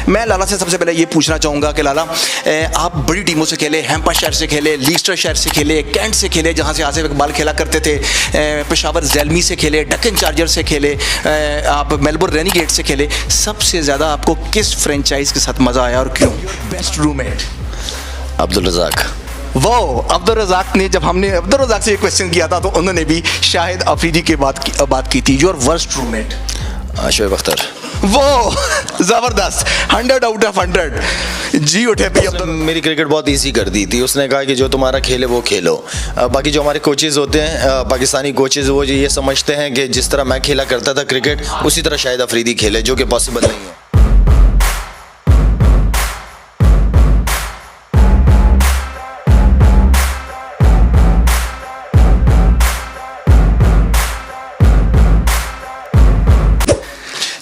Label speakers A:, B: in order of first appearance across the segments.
A: मैं लाला से सबसे पहले ये पूछना चाहूँगा कि लाला, आप बड़ी टीमों से खेले, हैम्पशायर से खेले, लीस्टरशायर से खेले, कैंट से खेले जहाँ से आसिफ इकबाल खेला करते थे, पेशावर ज़ैलमी से खेले, डक्कन चार्जर से खेले, आप मेलबोर्न रेनिगेट से खेले, सबसे ज़्यादा आपको किस फ्रेंचाइज के साथ मज़ा आया और क्यों? Best roommate?
B: अब्दुल रज़ाक।
A: वो अब्दुल रज़ाक ने, जब हमने अब्दुल रज़ाक से ये क्वेश्चन किया था तो उन्होंने भी शाहिद अफरीदी के बात की थी। Your worst roommate?
B: Shoaib Akhtar.
A: वो ज़बरदस्त, 100 आउट ऑफ 100 जी उठे भी।
B: उसने मेरी क्रिकेट बहुत इजी कर दी थी। उसने कहा कि जो तुम्हारा खेल है वो खेलो। बाकी जो हमारे कोचेज़ होते हैं, पाकिस्तानी कोचेज़, वो ये समझते हैं कि जिस तरह मैं खेला करता था क्रिकेट उसी तरह शाहिद अफरीदी खेले, जो कि पॉसिबल नहीं है।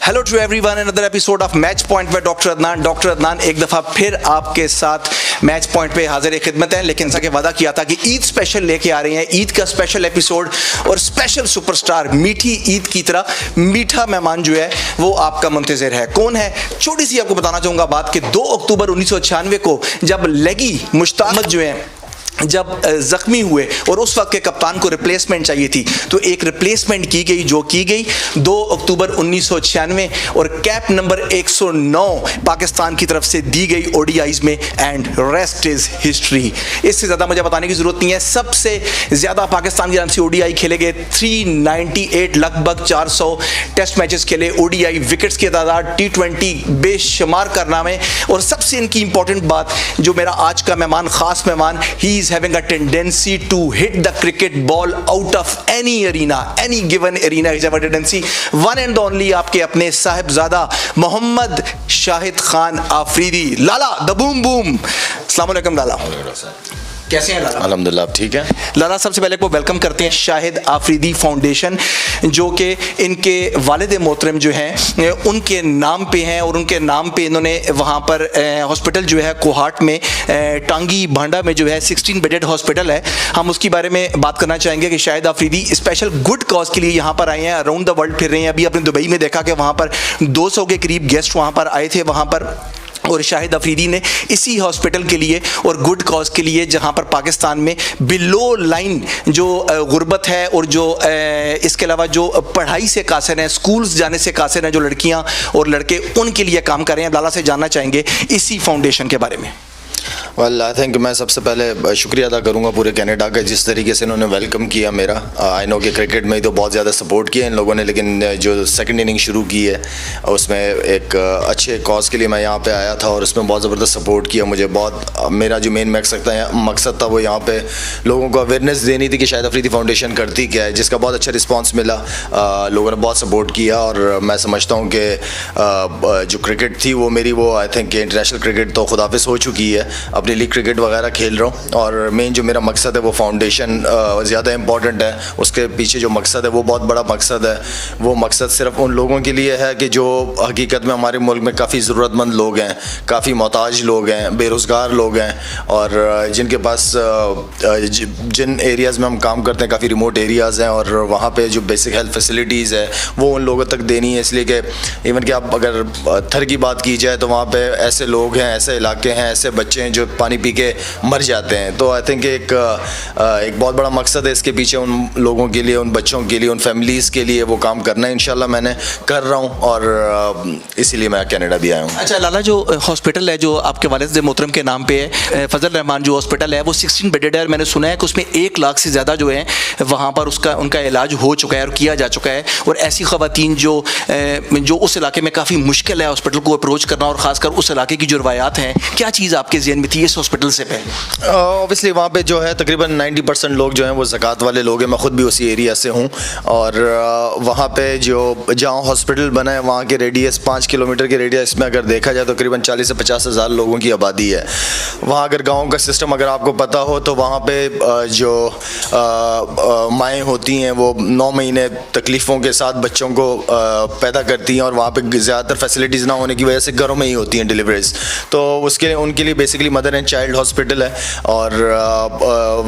A: Hello to everyone, another episode of match point में डॉक्टर अदनान एक दफ़ा फिर आपके साथ मैच पॉइंट पे हाजिर खिदमत है। लेकिन जैसा कि वादा किया था कि ईद स्पेशल लेके आ रहे हैं, ईद का स्पेशल एपिसोड और स्पेशल सुपरस्टार, मीठी ईद की तरह मीठा मेहमान जो है वो आपका मुंतज़िर है। कौन है? छोटी सी आपको बताना चाहूँगा बात कि 2 अक्टूबर 1996 को जब लेगी मुश्ताक अहमद जो है जब ज़ख्मी हुए और उस वक्त के कप्तान को रिप्लेसमेंट चाहिए थी, तो एक रिप्लेसमेंट की गई जो की गई 2 अक्टूबर 1996 और कैप नंबर 109 पाकिस्तान की तरफ से दी गई ओडीआईज में, एंड रेस्ट इज़ हिस्ट्री। इससे ज़्यादा मुझे बताने की ज़रूरत नहीं है। सबसे ज़्यादा पाकिस्तान की तरफ से ओडीआई खेले गए 398, लगभग 400 टेस्ट मैचेस खेले, ओडीआई विकेट्स की तादाद, T20 बेशुमार कारनामे, और सबसे इनकी इंपॉर्टेंट बात, जो मेरा आज का मेहमान, ख़ास मेहमान, ही is having a tendency to hit the cricket ball out of any arena, any given arena is have a tendency. One and only आपके अपने साहिबजादा मोहम्मद शाहिद खान आफरीदी, लाला द बूम बूम। अस्सलाम वालेकुम लाला, कैसे हैं लाला?
B: अल्हम्दुलिल्लाह, ठीक है।
A: लाला, सबसे पहले को वेलकम करते हैं शाहिद आफरीदी फाउंडेशन, जो कि इनके वालिद मोहतरम जो हैं उनके नाम पे हैं, और उनके नाम पे इन्होंने वहाँ पर हॉस्पिटल जो है कोहाट में, टांगी भांडा में जो है 16 बेडेड हॉस्पिटल है। हम उसके बारे में बात करना चाहेंगे कि Shahid Afridi special good cause के लिए यहाँ पर आए हैं, अराउंड द वर्ल्ड फिर रहे हैं। अभी आपने दुबई में देखा कि वहाँ पर 200 के करीब गेस्ट वहाँ पर आए थे वहाँ पर, और शाहिद अफरीदी ने इसी हॉस्पिटल के लिए और गुड कॉज के लिए, जहां पर पाकिस्तान में बिलो लाइन जो गुर्बत है और जो इसके अलावा जो पढ़ाई से कासिर हैं, स्कूल्स जाने से कासिर हैं, जो लड़कियां और लड़के, उनके लिए काम कर रहे हैं। लाला से जानना चाहेंगे इसी फाउंडेशन के बारे में।
B: वेल, आई थिंक मैं सबसे पहले शुक्रिया अदा करूंगा पूरे कनाडा का, जिस तरीके से इन्होंने वेलकम किया मेरा। आई नो कि क्रिकेट में ही तो बहुत ज़्यादा सपोर्ट किया इन लोगों ने, लेकिन जो सेकंड इनिंग शुरू की है उसमें एक अच्छे कॉज के लिए मैं यहाँ पे आया था और उसमें बहुत ज़बरदस्त सपोर्ट किया मुझे। बहुत मेरा जो मेन मकसद था वो यहाँ पे लोगों को अवेयरनेस देनी थी कि शाहिद अफरीदी फाउंडेशन करती क्या है, जिसका बहुत अच्छा रिस्पॉन्स मिला। लोगों ने बहुत सपोर्ट किया और मैं समझता हूँ कि जो क्रिकेट थी वो मेरी, वो आई थिंक इंटरनेशनल क्रिकेट तो खुदाफिज हो चुकी है, अपनी लीग क्रिकेट वगैरह खेल रहा हूँ। और मेन जो मेरा मकसद है वो फाउंडेशन ज़्यादा इंपॉर्टेंट है, उसके पीछे जो मकसद है वो बहुत बड़ा मकसद है। वो मकसद सिर्फ उन लोगों के लिए है कि जो हकीकत में हमारे मुल्क में काफ़ी ज़रूरतमंद लोग हैं, काफ़ी मोहताज लोग हैं, बेरोज़गार लोग हैं, और जिनके पास जिन एरियाज़ में हम काम करते हैं काफ़ी रिमोट एरियाज़ हैं, और वहाँ पे जो बेसिक हेल्थ फैसिलिटीज़ है वो उन लोगों तक देनी है। इसलिए कि इवन कि आप अगर थर की बात की जाए तो वहाँ पे ऐसे लोग हैं, ऐसे इलाके हैं, ऐसे बच्चे हैं जो पानी पी के मर जाते हैं। तो आई थिंक एक बहुत बड़ा मकसद है इसके पीछे, उन लोगों के लिए, उन बच्चों के लिए, उन फैमिलीज़ के लिए वो काम करना है। इंशाल्लाह मैंने कर रहा हूँ और इसीलिए मैं कनाडा भी आया हूँ।
A: अच्छा लाला, जो हॉस्पिटल है जो आपके वालिद मोहतरम के नाम पे है, फजल रहमान जो हॉस्पिटल है, वो 16 बेडेड है। मैंने सुना है कि उसमें 1 लाख से ज़्यादा जो है वहाँ पर उनका इलाज हो चुका है और किया जा चुका है। और ऐसी ख़वातीन जो उस इलाके में काफ़ी मुश्किल है हॉस्पिटल को अप्रोच करना, और ख़ासकर उस इलाके की जो रवायात हैं, क्या चीज़ आपके ज़हन में थी इस हॉस्पिटल से पहले?
B: ऑब्वियसली वहाँ पे जो है तकरीबन 90% लोग जो हैं वो ज़कात वाले लोग हैं। मैं ख़ुद भी उसी एरिया से हूँ, और वहाँ पे जो जहाँ हॉस्पिटल बना है वहाँ के रेडियस 5 किलोमीटर के रेडियस में अगर देखा जाए तो करीबन 40 से 50 हज़ार लोगों की आबादी है। वहाँ अगर गाँव का सिस्टम अगर आपको पता हो तो वहाँ पे जो माएँ होती हैं वो 9 महीने तकलीफ़ों के साथ बच्चों को पैदा करती हैं, और वहाँ पे ज़्यादातर फैसिलिटीज़ ना होने की वजह से घरों में ही होती हैं डिलीवरीज। तो उसके उनके लिए basically mother mother and child hospital है, और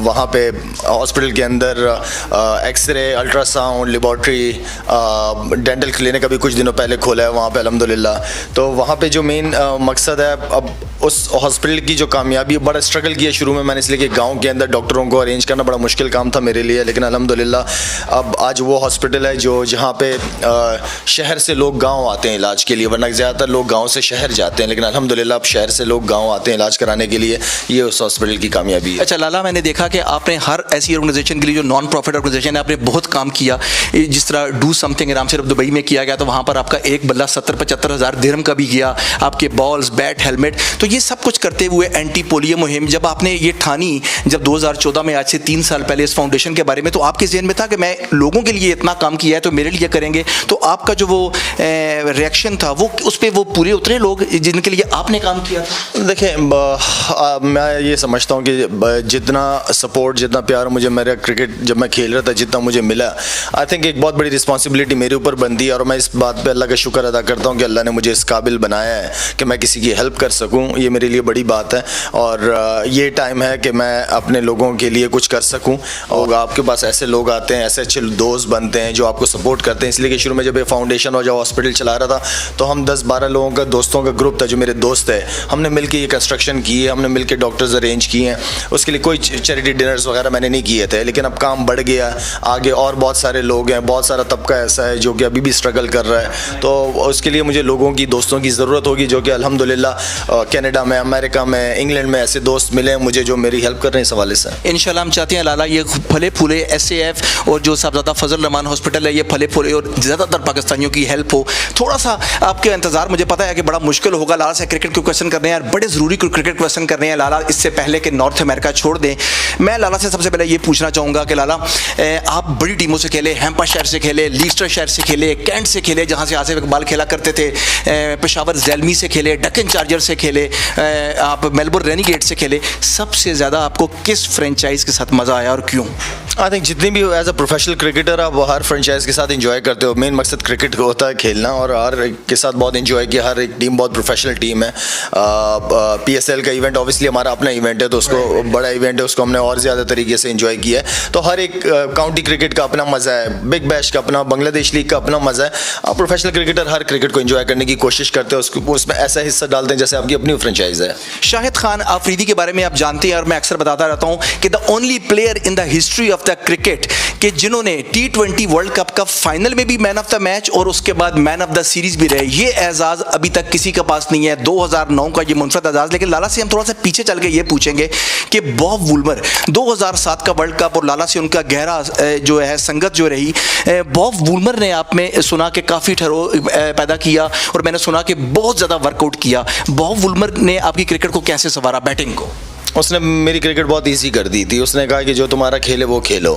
B: वहाँ पे हॉस्पिटल के अंदर x-ray, ultrasound, laboratory, dental clinic अभी कुछ दिनों पहले खोला है वहाँ पे अल्हम्दुलिल्लाह। तो वहाँ पे जो मेन मकसद है, अब उस हॉस्पिटल की जो कामयाबी, बड़ा स्ट्रगल किया शुरू में मैंने, इसलिए कि गांव के अंदर डॉक्टरों को अरेंज करना बड़ा मुश्किल काम था मेरे लिए, लेकिन अल्हम्दुलिल्लाह अब आज वो हॉस्पिटल है जो जहाँ पे शहर से लोग गांव आते हैं इलाज के लिए, वरना ज़्यादातर लोग गांव से शहर जाते हैं, लेकिन अल्हम्दुलिल्लाह अब शहर से लोग गांव आते हैं इलाज कराने के लिए। ये उस हॉस्पिटल की कामयाबी है।
A: अच्छा लाला, मैंने देखा कि आपने हर ऐसी ऑर्गेनाइजेशन के लिए जो नॉन प्रॉफिट ऑर्गेनाइजेशन है, आपने बहुत काम किया। जिस तरह डू समथिंग आराम सिर्फ दुबई में किया गया, तो वहाँ पर आपका एक बल्ला 70-75 हज़ार दिरहम का भी गया, आपके बॉल्स, बैट, हेलमेट, तो ये सब कुछ करते हुए एंटी पोलियो मुहिम जब आपने ये ठानी, जब 2014 में, आज से 3 साल पहले इस फाउंडेशन के बारे में, तो आपके जहन में था कि मैं लोगों के लिए इतना काम किया है तो मेरे लिए करेंगे, तो आपका जो वो रिएक्शन था वो उस पर वो पूरे उतरे लोग जिनके लिए आपने काम किया था?
B: देखिए, मैं ये समझता हूँ कि जितना सपोर्ट, जितना प्यार मुझे मेरा क्रिकेट जब मैं खेल रहा था जितना मुझे मिला, आई थिंक एक बहुत बड़ी रिस्पॉन्सिबिलिटी मेरे ऊपर बनती है, और मैं इस बात पे अल्लाह का शुक्र अदा करता हूँ कि अल्लाह ने मुझे इस काबिल बनाया है कि मैं किसी की हेल्प कर सकूँ। ये मेरे लिए बड़ी बात है, और ये टाइम है कि मैं अपने लोगों के लिए कुछ कर सकूँ। और आपके पास ऐसे लोग आते हैं, ऐसे अच्छे दोस्त बनते हैं जो आपको सपोर्ट करते हैं, इसलिए कि शुरू में जब ये फाउंडेशन और जब हॉस्पिटल चला रहा था तो हम 10-12 लोगों का, दोस्तों का ग्रुप था जो मेरे दोस्त है, हमने मिलकर ये कंस्ट्रक्शन की है, हमने मिलकर डॉक्टर्स अरेंज किए हैं। उसके लिए कोई चैरिटी डिनर्स वगैरह मैंने नहीं किए थे, लेकिन अब काम बढ़ गया आगे, और बहुत सारे लोग हैं, बहुत सारा तबका ऐसा है जो कि अभी भी स्ट्रगल कर रहा है, तो उसके लिए मुझे लोगों की, दोस्तों की ज़रूरत होगी, जो कि अल्हम्दुलिल्लाह कनाडा में, अमेरिका में, इंग्लैंड में ऐसे दोस्त मिले हैं मुझे जो मेरी हेल्प कर रहे हैं इस हवाले से।
A: इंशाल्लाह हम चाहते हैं लाला ये फले फूले SAF और जो साहबजादा फजल रहमान हॉस्पिटल है, ये फले फूले और ज़्यादातर पाकिस्तानियों की हेल्प हो। थोड़ा सा आपके इंतजार, मुझे पता है कि बड़ा मुश्किल होगा लाला से क्रिकेट के क्वेश्चन करने हैं, बड़े ज़रूरी क्रिकेट क्वेश्चन करने हैं लाला, इससे पहले कि नॉर्थ अमेरिका छोड़ दें। मैं लाला से सबसे पहले ये पूछना चाहूँगा कि लाला, आप बड़ी टीमों से खेले, हैम्पशायर से खेले, लीस्टर शहर से खेले, कैंट से खेले जहाँ से आसिफ इकबाल खेला करते थे, पेशावर ज़ैलमी से खेले, डकन चार्जर से खेले, आप मेलबोर्न रेनिगेट से खेले, सबसे ज़्यादा आपको किस फ्रेंचाइज के साथ मज़ा आया और क्यों?
B: आई थिंक जितनी भी एज अ प्रोफेशनल क्रिकेटर आप हर फ्रेंचाइज के साथ एंजॉय करते हो, मेन मकसद क्रिकेट का होता है खेलना, और हर एक के साथ बहुत एंजॉय किया, हर एक टीम बहुत प्रोफेशनल टीम है। PSL का इवेंट ऑब्वियसली हमारा अपना इवेंट है, तो उसको बड़ा इवेंट है, उसको हमने और ज़्यादा तरीके से एंजॉय किया है। तो हर एक काउंटी क्रिकेट का अपना मज़ा है, बिग बैश का अपना, बांग्लादेश लीग का अपना मज़ा है। आप प्रोफेशनल क्रिकेटर हर क्रिकेट को एंजॉय करने की कोशिश करते हो, उसको उसमें ऐसा हिस्सा डालते हैं जैसे आपकी अपनी फ्रेंचाइज है।
A: शाहिद खान आफरीदी के बारे में आप जानते हैं, और मैं अक्सर बताता रहता हूँ कि the only player in the history of the cricket कि जिन्होंने T20 वर्ल्ड कप का फाइनल में भी मैन ऑफ द मैच और उसके बाद मैन ऑफ द सीरीज भी रहे, ये एजाज अभी तक किसी के पास नहीं है। 2009 का ये मुनफरद एजाज। लेकिन लाला से हम थोड़ा सा पीछे चल के ये पूछेंगे कि बॉब वुलमर 2007 का वर्ल्ड कप और लाला से उनका गहरा जो है संगत जो रही, बॉब वुलमर ने आप में सुना कि काफ़ी ठहरो पैदा किया, और मैंने सुना कि बहुत ज़्यादा वर्कआउट किया। बॉब वुलमर ने आपकी क्रिकेट को कैसे संवारा, बैटिंग को?
B: उसने मेरी क्रिकेट बहुत इजी कर दी थी। उसने कहा कि जो तुम्हारा खेल है वो खेलो।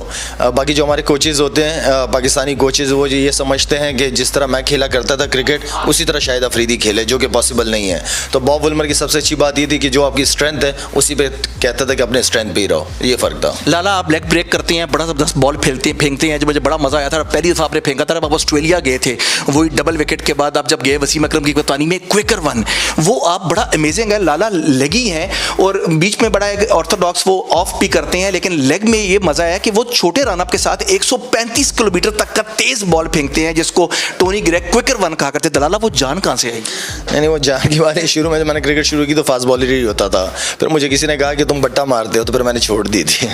B: बाकी जो हमारे कोचेज़ होते हैं, पाकिस्तानी कोचेज़, वो ये समझते हैं कि जिस तरह मैं खेला करता था क्रिकेट उसी तरह शाहिद अफरीदी खेले, जो कि पॉसिबल नहीं है। तो बॉब वुलमर की सबसे अच्छी बात ये थी कि जो आपकी स्ट्रेंथ है उसी पे कहता था कि अपने स्ट्रेंथ पे ही रहो, ये फ़र्क था।
A: लाला आप लेग ब्रेक करते हैं, बड़ा ज़बरदस्त बॉल फेंकते हैं, जो मुझे बड़ा मज़ा आया था पहली दफ़ा आपने फेंका था जब आप ऑस्ट्रेलिया गए थे, वही डबल विकेट के बाद आप जब गए वसीम अकरम की कप्तानी में, क्विकर वन, वो आप बड़ा अमेजिंग है लाला, लगी हैं और बीच में बड़ा एक ऑर्थोडॉक्स वो ऑफ भी करते हैं, लेकिन लेग में ये मजा है कि वो छोटे रन अप के साथ 135 किलोमीटर तक का तेज बॉल फेंकते हैं, जिसको टोनी ग्रेग क्विकर वन कहा करते थे। लाला वो जान कहां से आई?
B: नहीं, वो जान की बात है, शुरू में जब मैंने क्रिकेट शुरू की तो फास्ट बॉलर ही होता था, फिर मुझे किसी ने कहा कि तुम बट्टा मारते हो, तो फिर मैंने छोड़ दी थी।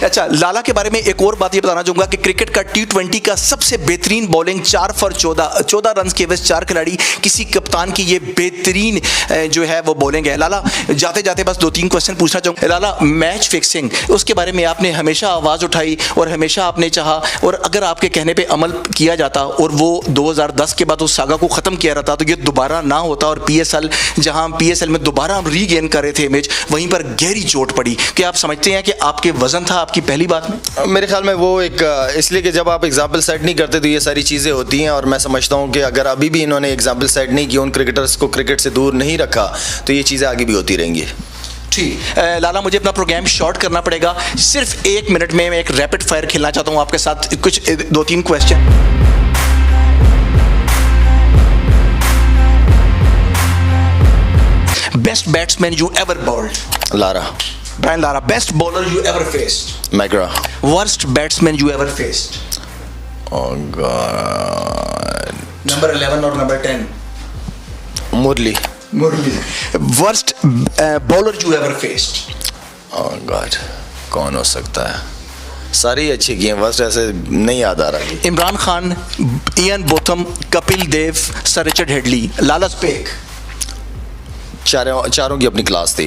A: अच्छा, लाला के बारे में एक और बात ये बताना चाहूंगा कि क्रिकेट का T20 का सबसे बेहतरीन बॉलिंग 4 for 14 रन के एवज 4 खिलाड़ी, किसी कप्तान की ये बेहतरीन जो है वो बॉलिंग है। लाला जाते जाते बस 2-3 क्वेश्चन पूछना चाहूँगा। लाला मैच फिक्सिंग, उसके बारे में आपने हमेशा आवाज़ उठाई और हमेशा आपने चाहा, और अगर आपके कहने पे अमल किया जाता और वो 2010 के बाद उस सागा को ख़त्म किया रहता तो ये दोबारा ना होता, और PSL जहां PSL में दोबारा हम रीगेन कर रहे थे इमेज, वहीं पर गहरी चोट पड़ी। क्या आप समझते हैं कि आपके वजन था आपकी पहली बात में?
B: मेरे ख्याल में वो एक इसलिए कि जब आप एग्जाम्पल सेट नहीं करते तो ये सारी चीज़ें होती हैं, और मैं समझता हूँ कि अगर अभी भी इन्होंने एग्जाम्पल सेट नहीं किया, उन क्रिकेटर्स को क्रिकेट से दूर नहीं रखा, तो ये चीज़ें आगे भी होती रहेंगी।
A: ठीक लाला, मुझे अपना प्रोग्राम शॉर्ट करना पड़ेगा। सिर्फ 1 मिनट में मैं एक रैपिड फायर खेलना चाहता हूँ आपके साथ, कुछ 2-3 question. Best batsman you ever bowled?
B: Lara.
A: Brian Lara. Best bowler you ever faced?
B: Magra.
A: Worst batsman you ever faced?
B: Oh God.
A: Number 11 or number 10?
B: Murli.
A: Murli. Worst bowler you ever faced?
B: Oh God. कौन हो सकता है? सारी अच्छी की हैं, बस ऐसे नहीं याद आ रहा.
A: Imran Khan, Ian Botham, Kapil Dev, Sir Richard Headley, Lala Speke.
B: चारों की अपनी क्लास थी.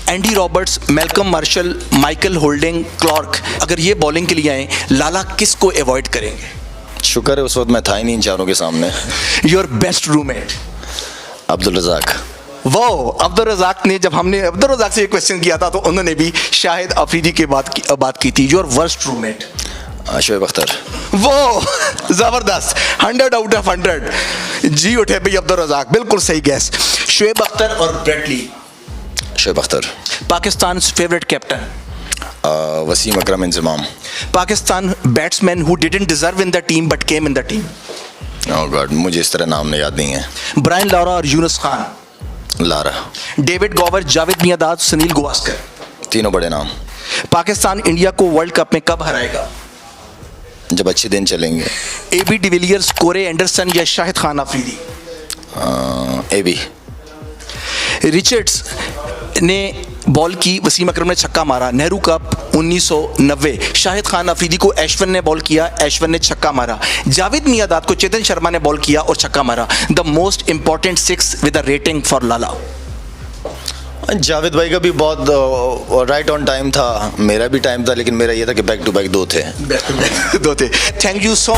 A: Andy Roberts, Malcolm Marshall, Michael Holding, Clarke. अगर ये बॉलिंग के लिए आए, लाला किसको अवॉइड करेंगे?
B: शुक्र है उस वक्त मैं था ही नहीं इन चारों के सामने.
A: Your best roommate?
B: Abdul Razzaq.
A: वो अब्दुल रज़ाक ने, जब हमने अब्दुल रज़ाक से ये क्वेश्चन किया था तो उन्होंने भी शाहिद अफरीदी के बात की थी. Your worst roommate?
B: Shoaib Akhtar.
A: वो जबरदस्त, 100 आउट ऑफ 100. जी उठे भाई अब्दुल रज़ाक, बिल्कुल सही गैस. शोएब अख्तर और Brett Lee?
B: Shoaib Akhtar.
A: Pakistan favourite captain?
B: Wasim Akram Inzamam.
A: Pakistan batsman who didn't deserve in the team but came in the team?
B: Oh God, मुझे इस तरह नाम याद नहीं है.
A: ब्रायन लारा और Yunus Khan?
B: Lara.
A: David Gower, Javed Miandad, Sunil Gavaskar.
B: तीनों बड़े नाम.
A: पाकिस्तान इंडिया को वर्ल्ड कप में कब हराएगा?
B: जब अच्छे दिन चलेंगे.
A: एबी डिविलियर्स, कोरे एंडरसन या शाहिद खान अफरीदी?
B: एबी.
A: रिचर्ड्स ने बॉल की, वसीम अकरम ने छक्का मारा. नेहरू कप 1990, शाहिद खान अफरीदी को ऐश्वर्य ने बॉल किया, ऐश्वर्य ने छक्का मारा. जावेद मियांदाद को चेतन शर्मा ने बॉल किया और छक्का मारा. The most important 6 with a rating for Lala?
B: Javed भाई का भी बहुत राइट ऑन टाइम था, मेरा भी टाइम था, लेकिन मेरा ये था कि बैक टू बैक 2 थे.
A: दो थे. Thank you so